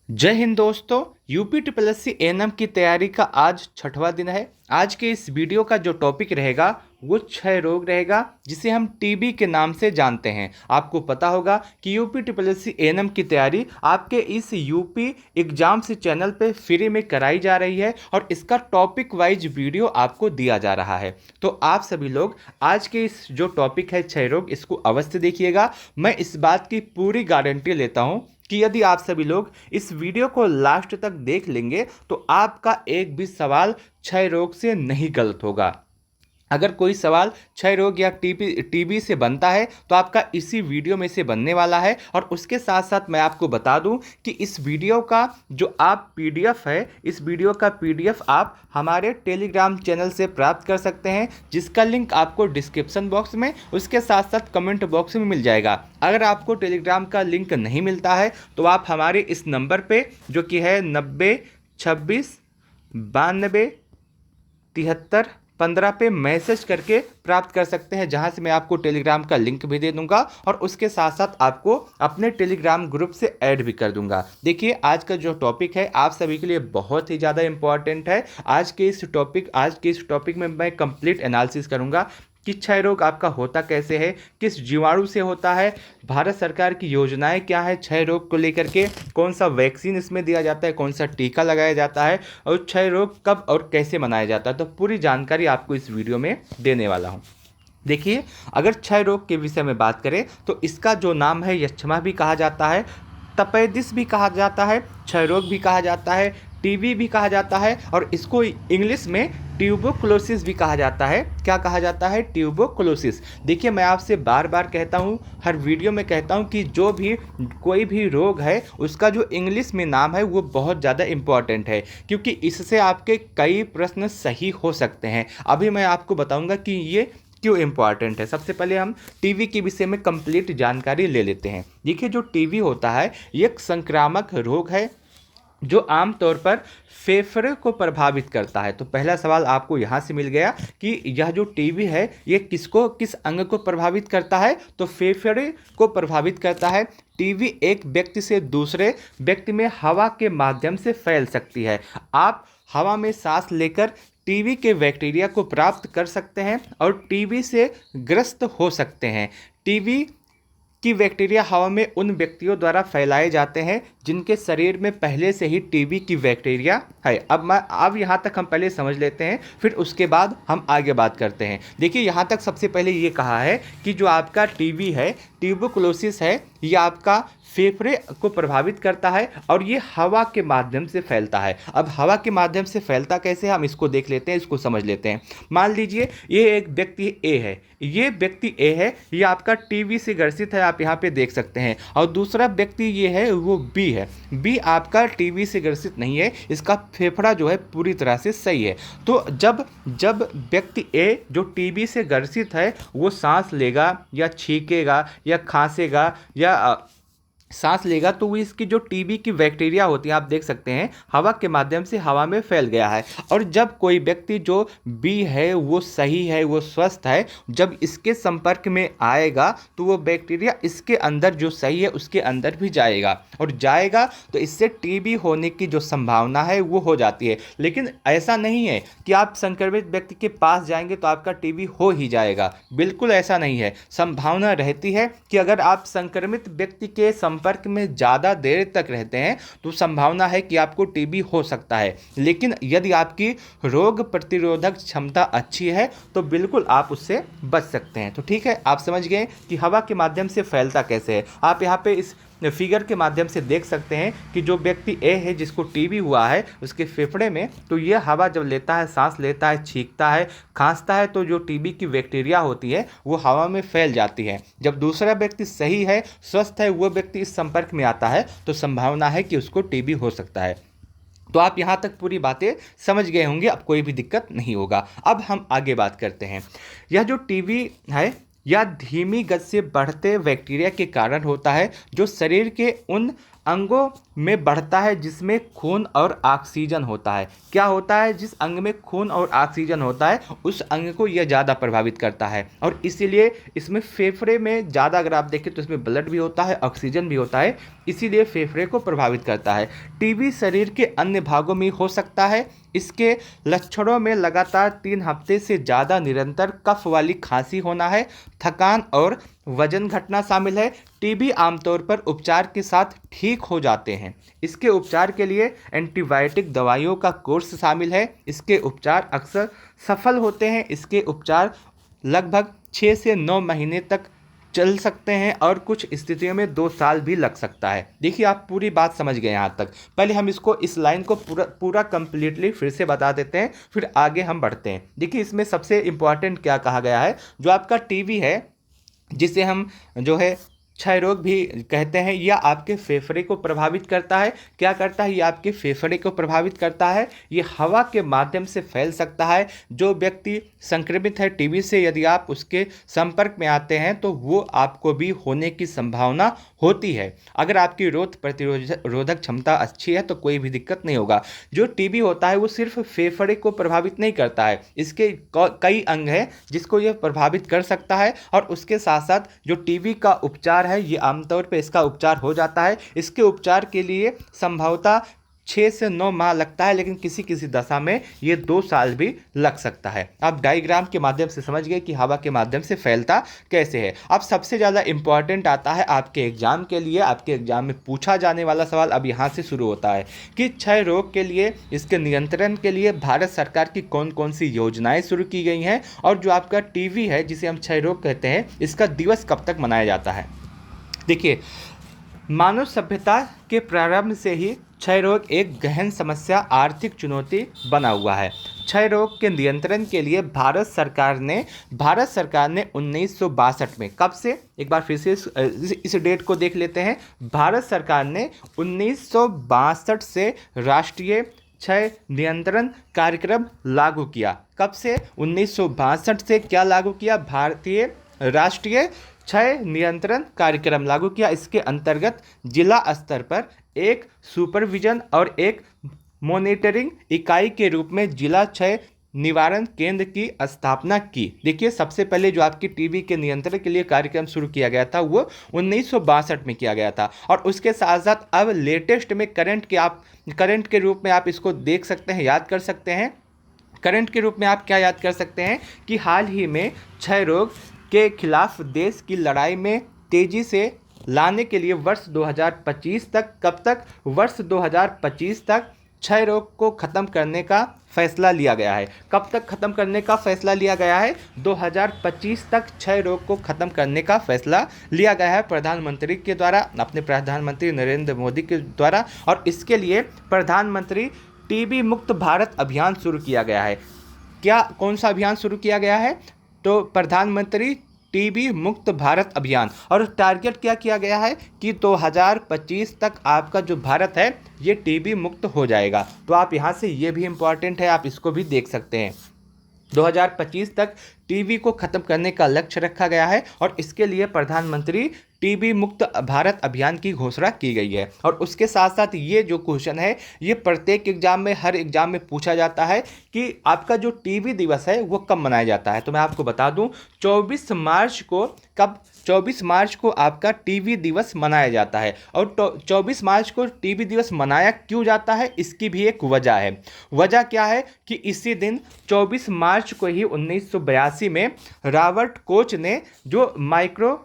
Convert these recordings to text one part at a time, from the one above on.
जय हिंद दोस्तों। UP triple S C ANM की तैयारी का आज छठवां दिन है। आज के इस वीडियो का जो टॉपिक रहेगा वो क्षय रोग रहेगा, जिसे हम टीबी के नाम से जानते हैं। आपको पता होगा कि UP triple S C ANM की तैयारी आपके इस यूपी एग्जाम से चैनल पे फ्री में कराई जा रही है और इसका टॉपिक वाइज वीडियो आपको दिया जा रहा है। तो आप सभी लोग आज के इस जो टॉपिक है क्षय रोग, इसको अवश्य देखिएगा। मैं इस बात की पूरी गारंटी लेता हूँ कि यदि आप सभी लोग इस वीडियो को लास्ट तक देख लेंगे तो आपका एक भी सवाल क्षय रोग से नहीं गलत होगा। अगर कोई सवाल क्षय रोग या टीबी से बनता है तो आपका इसी वीडियो में से बनने वाला है। और उसके साथ साथ मैं आपको बता दूं कि इस वीडियो का जो आप पीडीएफ है, इस वीडियो का पीडीएफ आप हमारे टेलीग्राम चैनल से प्राप्त कर सकते हैं, जिसका लिंक आपको डिस्क्रिप्शन बॉक्स में, उसके साथ साथ कमेंट बॉक्स में मिल जाएगा। अगर आपको टेलीग्राम का लिंक नहीं मिलता है तो आप हमारे इस नंबर पे, जो कि है 90 26 92 73 15 पे मैसेज करके प्राप्त कर सकते हैं, जहां से मैं आपको टेलीग्राम का लिंक भी दे दूंगा और उसके साथ साथ आपको अपने टेलीग्राम ग्रुप से ऐड भी कर दूंगा। देखिए, आज का जो टॉपिक है आप सभी के लिए बहुत ही ज़्यादा इंपॉर्टेंट है। आज के इस टॉपिक में मैं कंप्लीट एनालिसिस करूंगा कि क्षय रोग आपका होता कैसे है, किस जीवाणु से होता है, भारत सरकार की योजनाएं क्या है क्षय रोग को लेकर के, कौन सा वैक्सीन इसमें दिया जाता है, कौन सा टीका लगाया जाता है और क्षय रोग कब और कैसे मनाया जाता है। तो पूरी जानकारी आपको इस वीडियो में देने वाला हूं। देखिए, अगर क्षय रोग के विषय में बात करें तो इसका जो नाम है यक्ष्मा भी कहा जाता है, तपेदिस भी कहा जाता है, क्षय रोग भी कहा जाता है, टीबी भी कहा जाता है और इसको इंग्लिश में ट्यूबरकुलोसिस भी कहा जाता है। क्या कहा जाता है? ट्यूबरकुलोसिस। देखिए, मैं आपसे बार बार कहता हूँ, हर वीडियो में कहता हूँ कि जो भी कोई भी रोग है उसका जो इंग्लिश में नाम है वो बहुत ज़्यादा इम्पॉर्टेंट है, क्योंकि इससे आपके कई प्रश्न सही हो सकते हैं। अभी मैं आपको बताऊँगा कि ये क्यों इम्पॉर्टेंट है। सबसे पहले हम टीबी के विषय में कंप्लीट जानकारी ले लेते हैं। देखिए, जो टीबी होता है ये एक संक्रामक रोग है जो आमतौर पर फेफड़े को प्रभावित करता है। तो पहला सवाल आपको यहाँ से मिल गया कि यह जो टीबी है ये किस अंग को प्रभावित करता है? तो फेफड़े को प्रभावित करता है। टीबी एक व्यक्ति से दूसरे व्यक्ति में हवा के माध्यम से फैल सकती है। आप हवा में सांस लेकर टीबी के बैक्टीरिया को प्राप्त कर सकते हैं और टीबी से ग्रस्त हो सकते हैं। टीबी कि बैक्टीरिया हवा में उन व्यक्तियों द्वारा फैलाए जाते हैं जिनके शरीर में पहले से ही टीबी की बैक्टीरिया है। अब यहाँ तक हम पहले समझ लेते हैं, फिर उसके बाद हम आगे बात करते हैं। देखिए, यहाँ तक सबसे पहले ये कहा है कि जो आपका टीबी है, ट्यूबरकुलोसिस है, ये आपका फेफड़े को प्रभावित करता है और ये हवा के माध्यम से फैलता है। अब हवा के माध्यम से फैलता कैसे, हम इसको देख लेते हैं, इसको समझ लेते हैं। मान लीजिए ये एक व्यक्ति ए है, ये व्यक्ति ए है, ये आपका टीबी से ग्रसित है, आप यहाँ पे देख सकते हैं। और दूसरा व्यक्ति ये है, वो बी है। बी आपका टीबी से ग्रसित नहीं है, इसका फेफड़ा जो है पूरी तरह से सही है। तो जब जब व्यक्ति ए जो टीबी से ग्रसित है वो सांस लेगा या छींकेगा या खांसेगा या सांस लेगा तो वो इसकी जो टीबी की बैक्टीरिया होती है, आप देख सकते हैं, हवा के माध्यम से हवा में फैल गया है। और जब कोई व्यक्ति जो बी है वो सही है, वो स्वस्थ है, जब इसके संपर्क में आएगा तो वो बैक्टीरिया इसके अंदर जो सही है उसके अंदर भी जाएगा और जाएगा तो इससे टीबी होने की जो संभावना है वो हो जाती है। लेकिन ऐसा नहीं है कि आप संक्रमित व्यक्ति के पास जाएंगे तो आपका टीबी हो ही जाएगा, बिल्कुल ऐसा नहीं है। संभावना रहती है कि अगर आप संक्रमित व्यक्ति के संपर्क में ज़्यादा देर तक रहते हैं तो संभावना है कि आपको टीबी हो सकता है। लेकिन यदि आपकी रोग प्रतिरोधक क्षमता अच्छी है तो बिल्कुल आप उससे बच सकते हैं। तो ठीक है, आप समझ गए कि हवा के माध्यम से फैलता कैसे है। आप यहाँ पे इस फिगर के माध्यम से देख सकते हैं कि जो व्यक्ति ए है जिसको टीबी हुआ है उसके फेफड़े में, तो ये हवा जब लेता है, सांस लेता है, छींकता है, खांसता है, तो जो टीबी की बैक्टीरिया होती है वो हवा में फैल जाती है। जब दूसरा व्यक्ति सही है, स्वस्थ है, वो व्यक्ति इस संपर्क में आता है तो संभावना है कि उसको टीबी हो सकता है। तो आप यहाँ तक पूरी बातें समझ गए होंगे, अब कोई भी दिक्कत नहीं होगा। अब हम आगे बात करते हैं। यह जो टीबी है या धीमी गति से बढ़ते बैक्टीरिया के कारण होता है जो शरीर के उन अंगों में बढ़ता है जिसमें खून और ऑक्सीजन होता है। क्या होता है? जिस अंग में खून और ऑक्सीजन होता है उस अंग को यह ज़्यादा प्रभावित करता है, और इसीलिए इसमें फेफड़े में ज़्यादा, अगर आप देखें तो इसमें ब्लड भी होता है, ऑक्सीजन भी होता है, इसीलिए फेफड़े को प्रभावित करता है। टीबी शरीर के अन्य भागों में हो सकता है। इसके लक्षणों में लगातार 3 हफ्ते से ज़्यादा निरंतर कफ वाली खांसी होना है, थकान और वजन घटना शामिल है। टीबी आमतौर पर उपचार के साथ ठीक हो जाते हैं। इसके उपचार के लिए एंटीबायोटिक दवाइयों का कोर्स शामिल है। इसके उपचार अक्सर सफल होते हैं। इसके उपचार लगभग 6 से 9 महीने तक चल सकते हैं और कुछ स्थितियों में 2 साल भी लग सकता है। देखिए, आप पूरी बात समझ गए यहाँ तक। पहले हम इसको, इस लाइन को पूरा कंप्लीटली फिर से बता देते हैं, फिर आगे हम बढ़ते हैं। देखिए, इसमें सबसे इम्पॉर्टेंट क्या कहा गया है, जो आपका टीबी है, जिसे हम जो है क्षय रोग भी कहते हैं, यह आपके फेफड़े को प्रभावित करता है। क्या करता है? ये आपके फेफड़े को प्रभावित करता है। ये हवा के माध्यम से फैल सकता है। जो व्यक्ति संक्रमित है टीबी से, यदि आप उसके संपर्क में आते हैं तो वो आपको भी होने की संभावना होती है। अगर आपकी रोग प्रतिरोधक क्षमता अच्छी है तो कोई भी दिक्कत नहीं होगा। जो टीबी होता है वो सिर्फ फेफड़े को प्रभावित नहीं करता है, इसके कई अंग हैं जिसको यह प्रभावित कर सकता है। और उसके साथ साथ जो टीबी का उपचार है, ये आमतौर पे इसका उपचार हो जाता है। इसके उपचार के लिए संभवतः 6 से 9 माह लगता है, लेकिन किसी किसी दशा में ये 2 साल भी लग सकता है। आप डायग्राम के माध्यम से समझ गए कि हवा के माध्यम से फैलता कैसे है। अब सबसे ज़्यादा इम्पॉर्टेंट आता है आपके एग्जाम के लिए, आपके एग्जाम में पूछा जाने वाला सवाल अब यहाँ से शुरू होता है कि क्षय रोग के लिए, इसके नियंत्रण के लिए भारत सरकार की कौन कौन सी योजनाएं शुरू की गई हैं, और जो आपका टीबी है जिसे हम क्षय रोग कहते हैं, इसका दिवस कब तक मनाया जाता है। देखिए, मानव सभ्यता के प्रारंभ से ही क्षय रोग एक गहन समस्या, आर्थिक चुनौती बना हुआ है। क्षय रोग के नियंत्रण के लिए भारत सरकार ने 1962 में, कब से, एक बार फिर से इस डेट को देख लेते हैं। भारत सरकार ने 1962 से राष्ट्रीय क्षय नियंत्रण कार्यक्रम लागू किया। कब से? 1962 से क्या लागू किया? भारतीय राष्ट्रीय क्षय नियंत्रण कार्यक्रम लागू किया। इसके अंतर्गत जिला स्तर पर एक सुपरविजन और एक मॉनिटरिंग इकाई के रूप में जिला क्षय निवारण केंद्र की स्थापना की। देखिए, सबसे पहले जो आपकी टीबी के नियंत्रण के लिए कार्यक्रम शुरू किया गया था वो 1962 में किया गया था। और उसके साथ साथ अब लेटेस्ट में करंट के रूप में आप इसको देख सकते हैं, याद कर सकते हैं। करंट के रूप में आप क्या याद कर सकते हैं कि हाल ही में क्षय रोग के खिलाफ देश की लड़ाई में तेजी से लाने के लिए वर्ष 2025 तक, कब तक? वर्ष 2025 तक क्षय रोग को ख़त्म करने का फैसला लिया गया है। कब तक ख़त्म करने का फैसला लिया गया है? 2025 तक क्षय रोग को ख़त्म करने का फैसला लिया गया है प्रधानमंत्री के द्वारा, अपने प्रधानमंत्री नरेंद्र मोदी के द्वारा। और इसके लिए प्रधानमंत्री टीबी मुक्त भारत अभियान शुरू किया गया है। क्या, कौन सा अभियान शुरू किया गया है? तो प्रधानमंत्री टीबी मुक्त भारत अभियान। और टारगेट क्या किया गया है कि 2025 तक आपका जो भारत है ये टीबी मुक्त हो जाएगा। तो आप यहाँ से, ये भी इम्पॉर्टेंट है, आप इसको भी देख सकते हैं। 2025 तक टीबी को ख़त्म करने का लक्ष्य रखा गया है और इसके लिए प्रधानमंत्री टीबी मुक्त भारत अभियान की घोषणा की गई है। और उसके साथ साथ ये जो क्वेश्चन है, ये प्रत्येक एग्जाम में, हर एग्जाम में पूछा जाता है कि आपका जो टीबी दिवस है वो कब मनाया जाता है। तो मैं आपको बता दूं, 24 मार्च को, कब? 24 मार्च को आपका टीबी दिवस मनाया जाता है। और 24 मार्च को टीबी दिवस मनाया क्यों जाता है, इसकी भी एक वजह है। वजह क्या है कि इसी दिन 24 मार्च को ही 1982 में रॉबर्ट कोच ने जो माइक्रो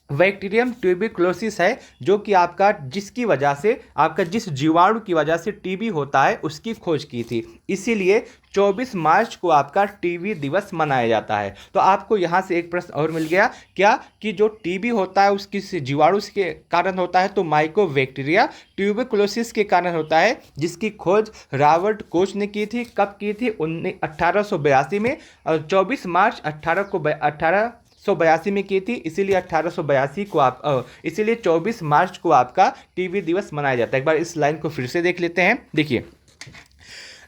बैक्टीरियम ट्यूबिकुलोसिस है, जो कि आपका, जिसकी वजह से, आपका जिस जीवाणु की वजह से टीबी होता है उसकी खोज की थी। इसीलिए 24 मार्च को आपका टीबी दिवस मनाया जाता है। तो आपको यहाँ से एक प्रश्न और मिल गया, क्या? कि जो टीबी होता है उसकी जीवाणु के कारण होता है, तो माइकोबैक्टीरिया ट्यूबिकुलोसिस के कारण होता है, जिसकी खोज रॉबर्ट कोच ने की थी। कब की थी? 1882 में। और 24 मार्च 1882 में की थी, इसीलिए 1882 को इसीलिए 24 मार्च को आपका टीबी दिवस मनाया जाता है। एक बार इस लाइन को फिर से देख लेते हैं। देखिए,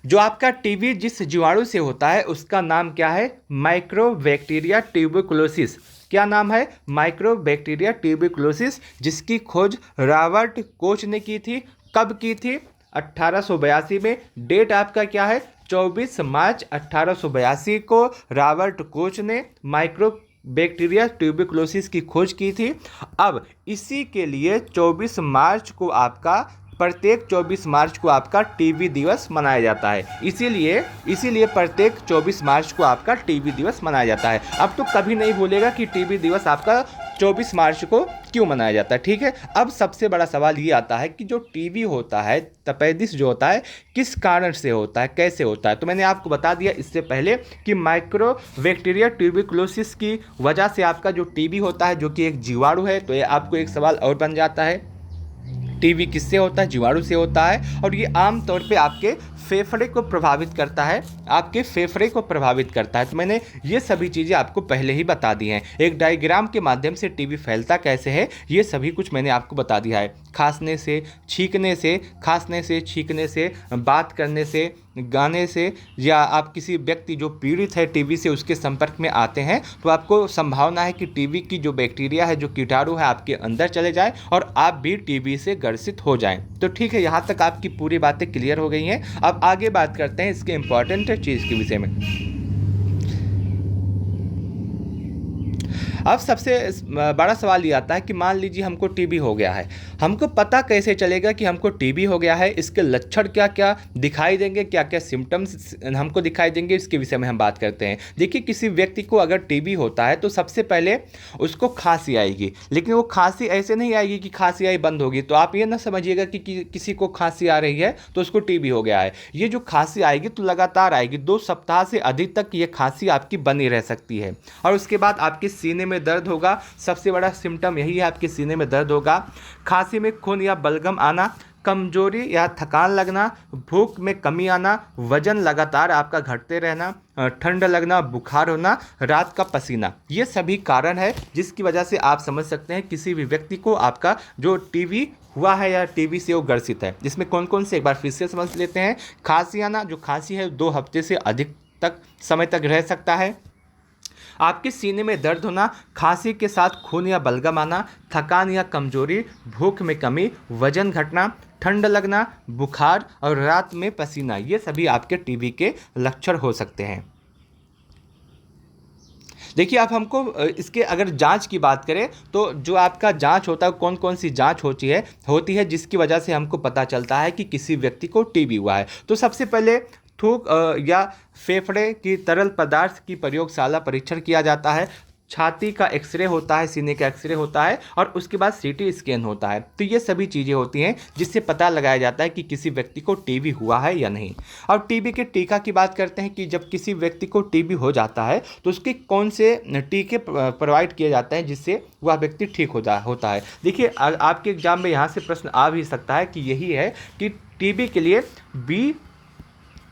जो आपका टीबी जिस जीवाणु से होता है उसका नाम क्या है? Mycobacteria tuberculosis. क्या नाम है? माइक्रोबैक्टीरिया ट्यूबिकुलोसिस, जिसकी खोज रॉबर्ट कोच ने की थी। कब की थी? 1882 में। डेट आपका क्या है? 24 मार्च 1882 को रॉबर्ट कोच ने माइक्रोबैक्टीरिया ट्यूबिकुलोसिस की खोज की थी। अब इसी के लिए 24 मार्च को आपका प्रत्येक 24 मार्च को आपका टीबी दिवस मनाया जाता है। इसीलिए प्रत्येक 24 मार्च को आपका टीबी दिवस मनाया जाता है। अब तो कभी नहीं भूलेगा कि टीबी दिवस आपका 24 मार्च को क्यों मनाया जाता है। ठीक है, अब सबसे बड़ा सवाल ये आता है कि जो टीबी होता है, तपेदिस जो होता है, किस कारण से होता है, कैसे होता है। तो मैंने आपको बता दिया इससे पहले कि माइक्रोबैक्टीरिया ट्यूबिकुलोसिस की वजह से आपका जो टीबी होता है, जो कि एक जीवाणु है। तो ये आपको एक सवाल और बन जाता है, टीबी किससे होता है? जीवाणु से होता है, और ये आमतौर पे आपके फेफड़े को प्रभावित करता है, आपके फेफड़े को प्रभावित करता है। तो मैंने ये सभी चीज़ें आपको पहले ही बता दी हैं। एक डायग्राम के माध्यम से टीबी फैलता कैसे है, ये सभी कुछ मैंने आपको बता दिया है। खांसने से, छींकने से, खांसने से, छींकने से, बात करने से, गाने से, या आप किसी व्यक्ति जो पीड़ित है टीबी से उसके संपर्क में आते हैं, तो आपको संभावना है कि टीबी की जो बैक्टीरिया है, जो कीटाणु है, आपके अंदर चले जाए और आप भी टीबी से ग्रसित हो जाएं। तो ठीक है, यहाँ तक आपकी पूरी बातें क्लियर हो गई हैं। अब आगे बात करते हैं इसके इम्पॉर्टेंट चीज़ के विषय में। अब सबसे बड़ा सवाल ये आता है कि मान लीजिए हमको टीबी हो गया है, हमको पता कैसे चलेगा कि हमको टीबी हो गया है? इसके लक्षण क्या क्या दिखाई देंगे, क्या क्या सिम्टम्स हमको दिखाई देंगे, इसके विषय में हम बात करते हैं। देखिए, किसी व्यक्ति को अगर टीबी होता है तो सबसे पहले उसको खांसी आएगी, लेकिन वो खांसी ऐसे नहीं आएगी कि खांसी आई बंद होगी। तो आप ये ना समझिएगा कि किसी को खांसी आ रही है तो उसको टीबी हो गया है। ये जो खांसी आएगी तो लगातार आएगी, 2 सप्ताह से अधिक तक ये खांसी आपकी बनी रह सकती है। और उसके बाद आपके सीने में दर्द होगा। सबसे बड़ा सिम्टम यही है, आपके सीने में दर्द होगा। खांसी में खून या बलगम आना, कमजोरी या थकान लगना, भूख में कमी आना, वजन लगातार आपका घटते रहना, ठंड लगना, बुखार होना, रात का पसीना, ये सभी कारण है जिसकी वजह से आप समझ सकते हैं किसी भी व्यक्ति को आपका जो टीबी हुआ है या टीबी से वो ग्रसित है। जिसमें कौन कौन से एक बार फिर से समझ लेते हैं। खांसी आना, जो खांसी है 2 हफ्ते से अधिक तक समय तक रह सकता है। आपके सीने में दर्द होना, खांसी के साथ खून या बलगम आना, थकान या कमजोरी, भूख में कमी, वजन घटना, ठंड लगना, बुखार और रात में पसीना, ये सभी आपके टीबी के लक्षण हो सकते हैं। देखिए, अब हमको इसके अगर जांच की बात करें तो जो आपका जांच होता है, कौन कौन सी जांच होती है जिसकी वजह से हमको पता चलता है कि किसी व्यक्ति को टीबी हुआ है। तो सबसे पहले थूक या फेफड़े की तरल पदार्थ की प्रयोगशाला परीक्षण किया जाता है। छाती का एक्सरे होता है, सीने का एक्सरे होता है, और उसके बाद सीटी स्कैन होता है। तो ये सभी चीज़ें होती हैं जिससे पता लगाया जाता है कि किसी व्यक्ति को टीबी हुआ है या नहीं। और टीबी के टीका की बात करते हैं कि जब किसी व्यक्ति को टीबी हो जाता है तो उसके कौन से टीके प्रोवाइड किए जाते हैं जिससे वह व्यक्ति ठीक होता है। देखिए, आपके एग्जाम में यहाँ से प्रश्न आ भी सकता है कि यही है कि टीबी के लिए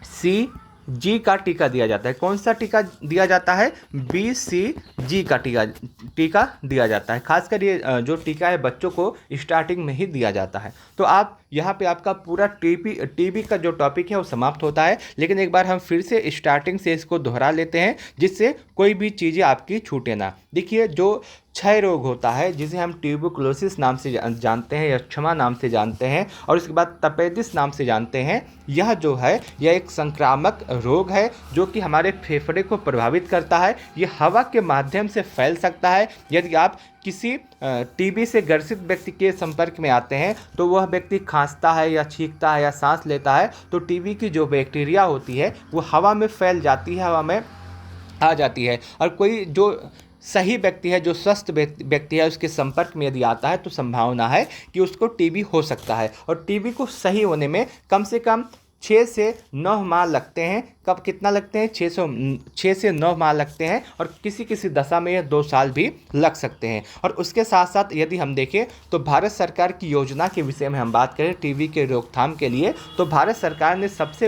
BCG का टीका दिया जाता है। कौन सा टीका दिया जाता है? BCG का टीका दिया जाता है। खासकर ये जो टीका है बच्चों को स्टार्टिंग में ही दिया जाता है। तो आप यहाँ पे आपका पूरा टीबी का जो टॉपिक है वो समाप्त होता है। लेकिन एक बार हम फिर से स्टार्टिंग से इसको दोहरा लेते हैं जिससे कोई भी चीज़ें आपकी छूटे ना। देखिए, जो क्षय रोग होता है जिसे हम ट्यूबरकुलोसिस नाम से जानते हैं या क्षमा नाम से जानते हैं, और उसके बाद तपेदिस नाम से जानते हैं, यह जो है यह एक संक्रामक रोग है जो कि हमारे फेफड़े को प्रभावित करता है। यह हवा के माध्यम से फैल सकता है। यदि आप किसी टीबी से ग्रसित व्यक्ति के संपर्क में आते हैं तो वह व्यक्ति खांसता है या छींकता है या सांस लेता है तो टीबी की जो बैक्टीरिया होती है वो हवा में फैल जाती है, हवा में आ जाती है। और कोई जो सही व्यक्ति है, जो स्वस्थ व्यक्ति है, उसके संपर्क में यदि आता है तो संभावना है कि उसको टीबी हो सकता है। और टीबी को सही होने में कम से कम 6 से 9 माह लगते हैं। कब कितना लगते हैं? 6 से 9 माह लगते हैं, और किसी किसी दशा में यह 2 साल भी लग सकते हैं। और उसके साथ साथ यदि हम देखें तो भारत सरकार की योजना के विषय में हम बात करें टीबी के रोकथाम के लिए, तो भारत सरकार ने सबसे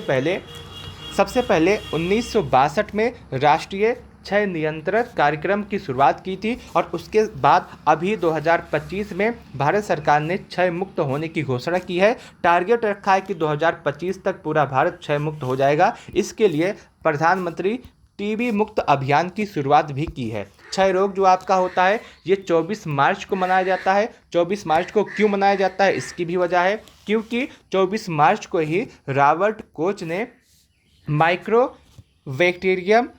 पहले 1962 में राष्ट्रीय क्षय नियंत्रण कार्यक्रम की शुरुआत की थी। और उसके बाद अभी 2025 में भारत सरकार ने क्षय मुक्त होने की घोषणा की है। टारगेट रखा है कि 2025 तक पूरा भारत क्षय मुक्त हो जाएगा। इसके लिए प्रधानमंत्री टीबी मुक्त अभियान की शुरुआत भी की है। क्षय रोग जो आपका होता है ये 24 मार्च को मनाया जाता है। 24 मार्च को क्यों मनाया जाता है, इसकी भी वजह है, क्योंकि 24 मार्च को ही रॉबर्ट कोच ने माइक्रोबैक्टीरियम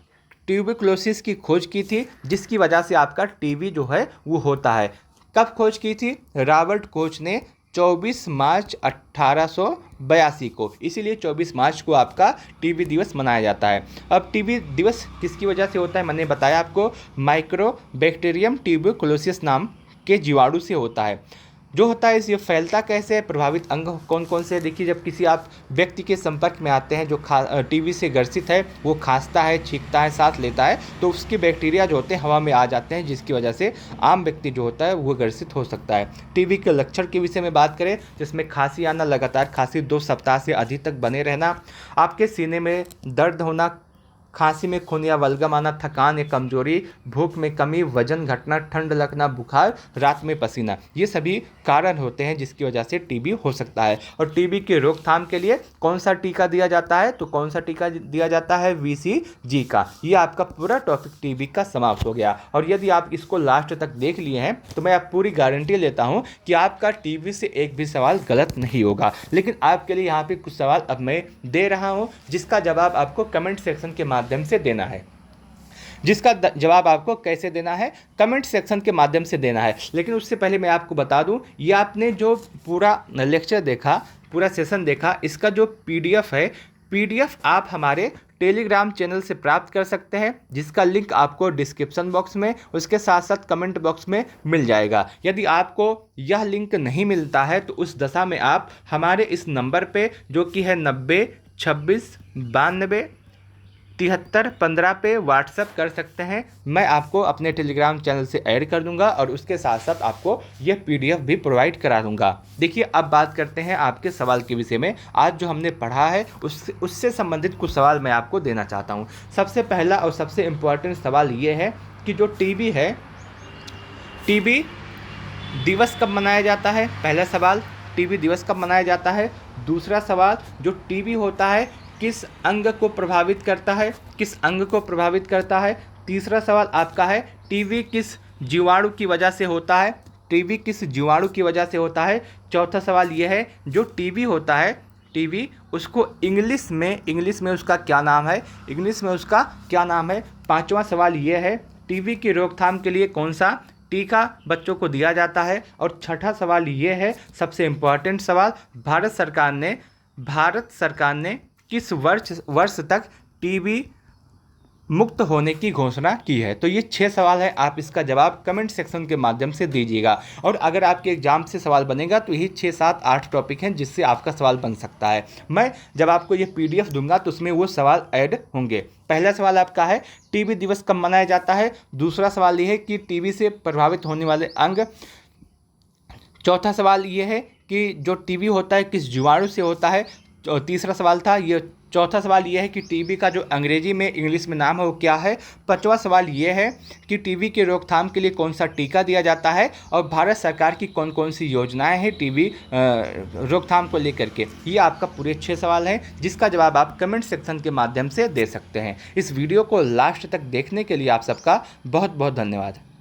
ट्यूबरकुलोसिस की खोज की थी, जिसकी वजह से आपका टीबी जो है वो होता है। कब खोज की थी? रॉबर्ट कोच ने 24 मार्च 1882 को, इसीलिए 24 मार्च को आपका टीबी दिवस मनाया जाता है। अब टीबी दिवस किसकी वजह से होता है? मैंने बताया आपको, माइक्रोबैक्टीरियम ट्यूबरकुलोसिस नाम के जीवाणु से होता है। जो होता है ये फैलता कैसे है, प्रभावित अंग कौन कौन से? देखिए, जब किसी आप व्यक्ति के संपर्क में आते हैं जो टीबी से ग्रसित है, वो खांसता है, छींकता है, सांस लेता है, तो उसके बैक्टीरिया जो होते हैं हवा में आ जाते हैं, जिसकी वजह से आम व्यक्ति जो होता है वो ग्रसित हो सकता है। टीबी के लक्षण के विषय में बात करें, जिसमें खांसी आना, लगातार खांसी 2 सप्ताह से अधिक तक बने रहना, आपके सीने में दर्द होना, खांसी में खून या बलगम आना, थकान या कमजोरी, भूख में कमी, वजन घटना, ठंड लगना, बुखार, रात में पसीना, ये सभी कारण होते हैं जिसकी वजह से टीबी हो सकता है। और टीबी की रोकथाम के लिए कौन सा टीका दिया जाता है? तो कौन सा टीका दिया जाता है? VCG का। ये आपका पूरा टॉपिक टीबी का समाप्त हो गया। और यदि आप इसको लास्ट तक देख लिए हैं तो मैं आप पूरी गारंटी लेता हूँ कि आपका टीबी से एक भी सवाल गलत नहीं होगा। लेकिन आपके लिए यहाँ पे कुछ सवाल अब मैं दे रहा हूँ, जिसका जवाब आपको कमेंट सेक्शन के माध्यम से देना है। जिसका जवाब आपको कैसे देना है? कमेंट सेक्शन के माध्यम से देना है। लेकिन उससे पहले मैं आपको बता दूं, ये आपने जो पूरा लेक्चर देखा, पूरा सेशन देखा, इसका जो PDF है, PDF आप हमारे टेलीग्राम चैनल से प्राप्त कर सकते हैं, जिसका लिंक आपको डिस्क्रिप्शन बॉक्स में, उसके साथ साथ कमेंट बॉक्स में मिल जाएगा। यदि आपको यह लिंक नहीं मिलता है तो उस दशा में आप हमारे इस नंबर पे, जो कि है 90 26 92 73 15 पे व्हाट्सएप कर सकते हैं। मैं आपको अपने टेलीग्राम चैनल से ऐड कर दूंगा और उसके साथ साथ आपको ये PDF भी प्रोवाइड करा दूंगा। देखिए, अब बात करते हैं आपके सवाल के विषय में। आज जो हमने पढ़ा है उससे संबंधित कुछ सवाल मैं आपको देना चाहता हूँ। सबसे पहला और सबसे इम्पोर्टेंट सवाल ये है कि जो टीबी है, टीबी दिवस कब मनाया जाता है? पहला सवाल, टीबी दिवस कब मनाया जाता है? दूसरा सवाल, जो टीबी होता है किस अंग को प्रभावित करता है? किस अंग को प्रभावित करता है? तीसरा सवाल आपका है, टीबी किस जीवाणु की वजह से होता है? टीबी किस जीवाणु की वजह से होता है? चौथा सवाल यह है, जो टीबी होता है, टीबी उसको इंग्लिश में उसका क्या नाम है? इंग्लिश में उसका क्या नाम है? पांचवा सवाल यह है, टीबी की रोकथाम के लिए कौन सा टीका बच्चों को दिया जाता है? और छठा सवाल यह है, सबसे इम्पोर्टेंट सवाल, भारत सरकार ने किस वर्ष तक टीबी मुक्त होने की घोषणा की है? तो ये 6 सवाल है, आप इसका जवाब कमेंट सेक्शन के माध्यम से दीजिएगा। और अगर आपके एग्जाम से सवाल बनेगा तो यही 6 7 8 टॉपिक हैं जिससे आपका सवाल बन सकता है। मैं जब आपको ये PDF दूंगा तो उसमें वो सवाल ऐड होंगे। पहला सवाल आपका है, टीबी दिवस कब मनाया जाता है? दूसरा सवाल ये है कि टीबी से प्रभावित होने वाले अंग। चौथा सवाल ये है कि जो टीबी होता है किस जीवाणु से होता है? तीसरा सवाल था ये। चौथा सवाल ये है कि टीबी का जो अंग्रेजी में, इंग्लिश में नाम है वो क्या है? पांचवा सवाल ये है कि टीबी के रोकथाम के लिए कौन सा टीका दिया जाता है? और भारत सरकार की कौन कौन सी योजनाएं हैं टीबी रोकथाम को लेकर के? ये आपका पूरे 6 सवाल हैं, जिसका जवाब आप कमेंट सेक्शन के माध्यम से दे सकते हैं। इस वीडियो को लास्ट तक देखने के लिए आप सबका बहुत बहुत धन्यवाद।